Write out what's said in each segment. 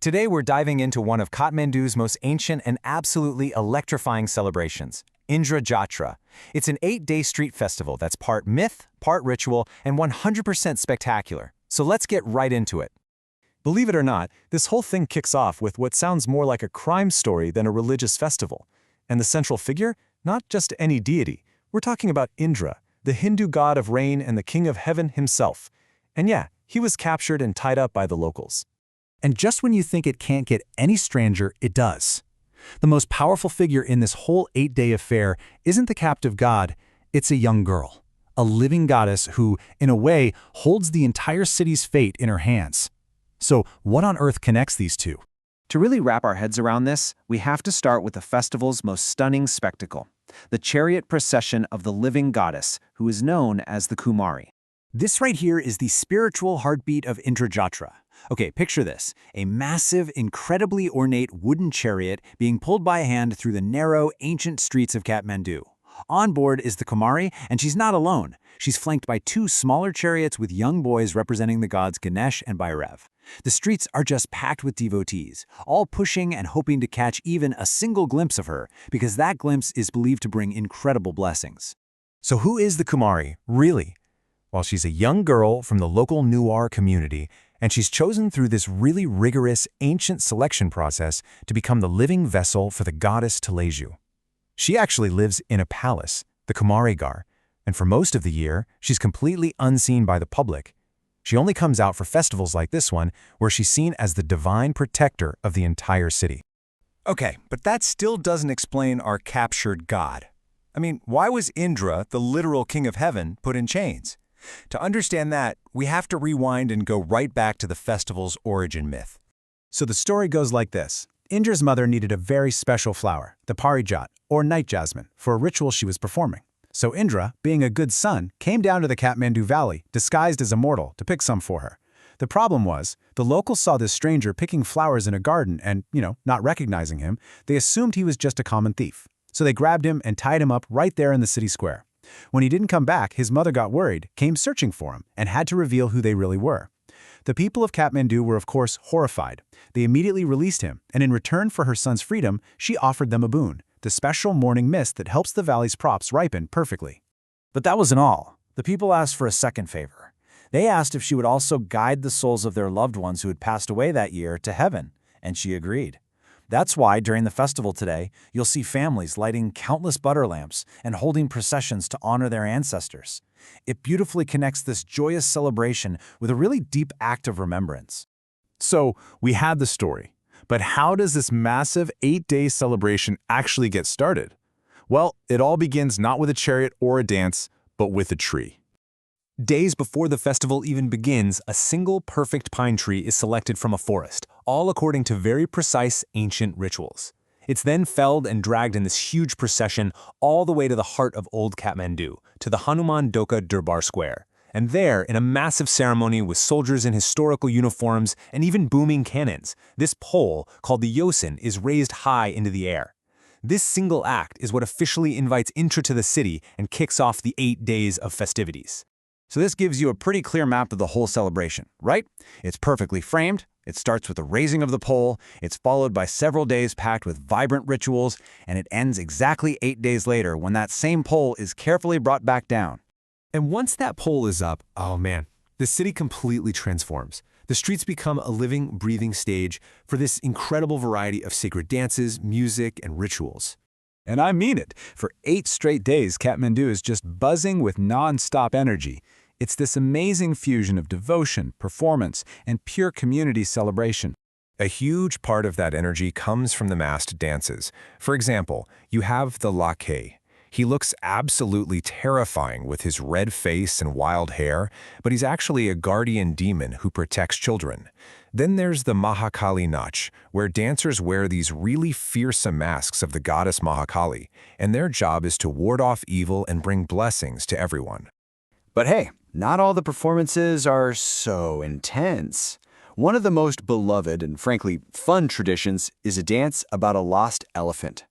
Today we're diving into one of Kathmandu's most ancient and absolutely electrifying celebrations, Indra Jatra. It's an 8-day street festival that's part myth, part ritual, and 100% spectacular. So let's get right into it. Believe it or not, this whole thing kicks off with what sounds more like a crime story than a religious festival. And the central figure? Not just any deity. We're talking about Indra, the Hindu god of rain and the king of heaven himself. And yeah, he was captured and tied up by the locals. And just when you think it can't get any stranger, it does. The most powerful figure in this whole 8-day affair isn't the captive god, it's a young girl. A living goddess who, in a way, holds the entire city's fate in her hands. So what on earth connects these two? To really wrap our heads around this, we have to start with the festival's most stunning spectacle, the chariot procession of the living goddess, who is known as the Kumari. This right here is the spiritual heartbeat of Indra Jatra. Okay, picture this, a massive, incredibly ornate wooden chariot being pulled by hand through the narrow, ancient streets of Kathmandu. On board is the Kumari, and she's not alone. She's flanked by 2 smaller chariots with young boys representing the gods Ganesh and Bhairav. The streets are just packed with devotees, all pushing and hoping to catch even a single glimpse of her, because that glimpse is believed to bring incredible blessings. So who is the Kumari, really? Well, she's a young girl from the local Nuar community, and she's chosen through this really rigorous ancient selection process to become the living vessel for the goddess Taleju. She actually lives in a palace, the Kumari Gar, and for most of the year, she's completely unseen by the public. She only comes out for festivals like this one, where she's seen as the divine protector of the entire city. Okay, but that still doesn't explain our captured god. I mean, why was Indra, the literal king of heaven, put in chains? To understand that, we have to rewind and go right back to the festival's origin myth. So the story goes like this. Indra's mother needed a very special flower, the parijat, or night jasmine, for a ritual she was performing. So Indra, being a good son, came down to the Kathmandu Valley, disguised as a mortal, to pick some for her. The problem was, the locals saw this stranger picking flowers in a garden and, not recognizing him, they assumed he was just a common thief. So they grabbed him and tied him up right there in the city square. When he didn't come back, his mother got worried, came searching for him, and had to reveal who they really were. The people of Kathmandu were, of course, horrified. They immediately released him, and in return for her son's freedom, she offered them a boon, the special morning mist that helps the valley's crops ripen perfectly. But that wasn't all. The people asked for a second favor. They asked if she would also guide the souls of their loved ones who had passed away that year to heaven, and she agreed. That's why, during the festival today, you'll see families lighting countless butter lamps and holding processions to honor their ancestors. It beautifully connects this joyous celebration with a really deep act of remembrance. So, we had the story. But how does this massive 8-day celebration actually get started? Well, it all begins not with a chariot or a dance, but with a tree. Days before the festival even begins, a single perfect pine tree is selected from a forest, all according to very precise ancient rituals. It's then felled and dragged in this huge procession all the way to the heart of Old Kathmandu, to the Hanuman Dhoka Durbar Square. And there, in a massive ceremony with soldiers in historical uniforms and even booming cannons, this pole, called the Yosin, is raised high into the air. This single act is what officially invites Indra to the city and kicks off the 8 days of festivities. So this gives you a pretty clear map of the whole celebration, right? It's perfectly framed, it starts with the raising of the pole, it's followed by several days packed with vibrant rituals, and it ends exactly 8 days later when that same pole is carefully brought back down. And once that pole is up, oh man, the city completely transforms. The streets become a living, breathing stage for this incredible variety of sacred dances, music, and rituals. And I mean it. For 8 straight days, Kathmandu is just buzzing with non-stop energy. It's this amazing fusion of devotion, performance, and pure community celebration. A huge part of that energy comes from the masked dances. For example, you have the Lakhe. He looks absolutely terrifying with his red face and wild hair, but he's actually a guardian demon who protects children. Then there's the Mahakali Nach, where dancers wear these really fearsome masks of the goddess Mahakali, and their job is to ward off evil and bring blessings to everyone. But hey, not all the performances are so intense. One of the most beloved and frankly fun traditions is a dance about a lost elephant.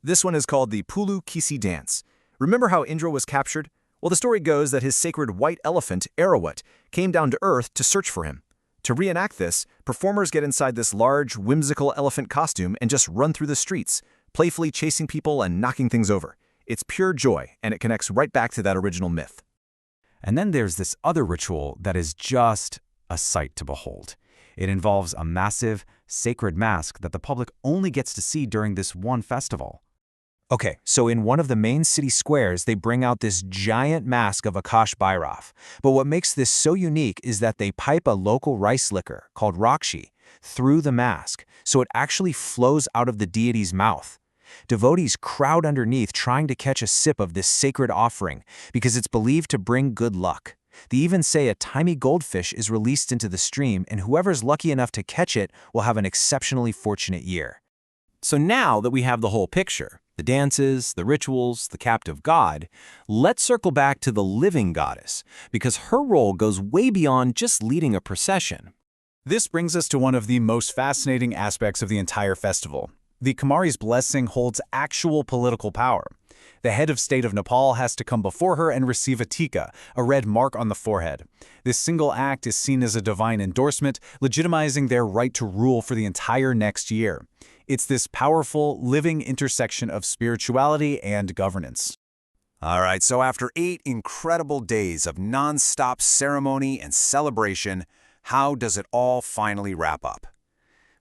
This one is called the Pulu Kisi dance. Remember how Indra was captured? Well, the story goes that his sacred white elephant, Erawat, came down to earth to search for him. To reenact this, performers get inside this large, whimsical elephant costume and just run through the streets, playfully chasing people and knocking things over. It's pure joy, and it connects right back to that original myth. And then there's this other ritual that is just a sight to behold. It involves a massive, sacred mask that the public only gets to see during this one festival. Okay, so in one of the main city squares, they bring out this giant mask of Akash Bhairav. But what makes this so unique is that they pipe a local rice liquor, called Rakshi, through the mask, so it actually flows out of the deity's mouth. Devotees crowd underneath trying to catch a sip of this sacred offering because it's believed to bring good luck. They even say a tiny goldfish is released into the stream, and whoever's lucky enough to catch it will have an exceptionally fortunate year. So now that we have the whole picture, the dances, the rituals, the captive god, let's circle back to the living goddess, because her role goes way beyond just leading a procession. This brings us to one of the most fascinating aspects of the entire festival. The Kumari's blessing holds actual political power. The head of state of Nepal has to come before her and receive a tika, a red mark on the forehead. This single act is seen as a divine endorsement, legitimizing their right to rule for the entire next year. It's this powerful, living intersection of spirituality and governance. All right, so after 8 incredible days of non-stop ceremony and celebration, how does it all finally wrap up?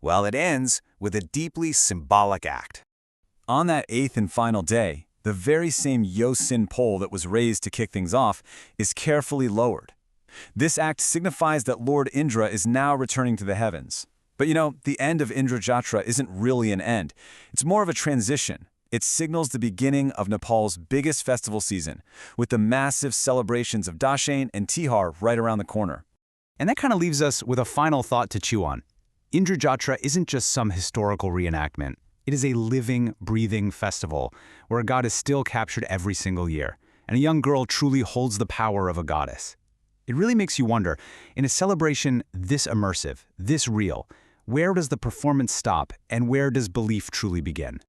Well, it ends with a deeply symbolic act. On that 8th and final day, the very same Yosin pole that was raised to kick things off is carefully lowered. This act signifies that Lord Indra is now returning to the heavens. But you know, the end of Indra Jatra isn't really an end. It's more of a transition. It signals the beginning of Nepal's biggest festival season, with the massive celebrations of Dashain and Tihar right around the corner. And that kind of leaves us with a final thought to chew on. Indra Jatra isn't just some historical reenactment. It is a living, breathing festival where a god is still captured every single year, and a young girl truly holds the power of a goddess. It really makes you wonder, in a celebration this immersive, this real, where does the performance stop and where does belief truly begin?